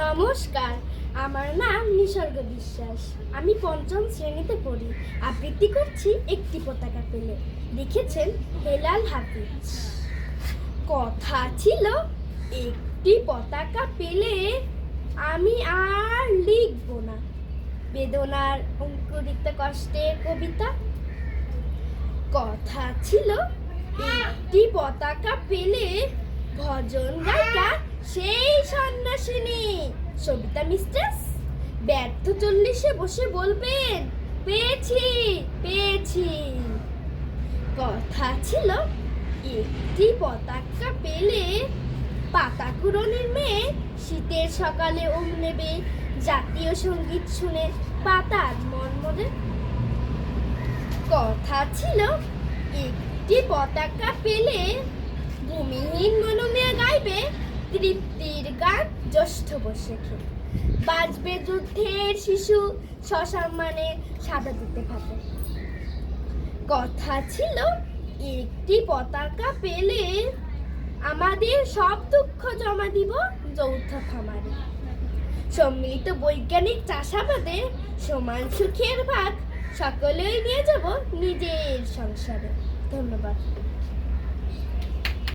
নমস্কার, আমার নাম নিসর্গ বিশ্বাস। আমি পঞ্চম শ্রেণীতে পড়ি। আবৃত্তি করছি একটি পতাকা পেলে। লিখেছেন হেলাল হাফিজ। কথা ছিল একটি পতাকা পেলে আমি আর লিখব না বেদনার অঙ্কুরিত কষ্টের কবিতা। কথা ছিল একটি পতাকা পেলে ভজন গায়িকা সেই সন্ন্যাসিনী সবিতা মিস্ট্রেস ব্যর্থ 40-এ বসে বলবেন পেয়েছি পেয়েছি। কথা ছিল একটি পতাকা পেলে পাতাকুড়নির মেয়ে শীতের সকালে ওম নেবে জাতীয় সঙ্গীত শুনে পাতার মর্মরে। কথা ছিল একটি পতাকা পেলে ভূমিহীন মনোমেয়ে গাইবে তৃপ্তির গান জ্যৈষ্ঠ বৈশাখে। বাজবে যুদ্ধের শিশু সসম্মানে সাদা দিতে ভাবে। কথা ছিল একটি পতাকা পেলে আমাদের সব দুঃখ জমা দিব যৌথ খামারে। সম্মিলিত বৈজ্ঞানিক চাষাবাদে সমান সুখের ভাগ সকলেই নিয়ে যাব নিজের সংসারে। ধন্যবাদ।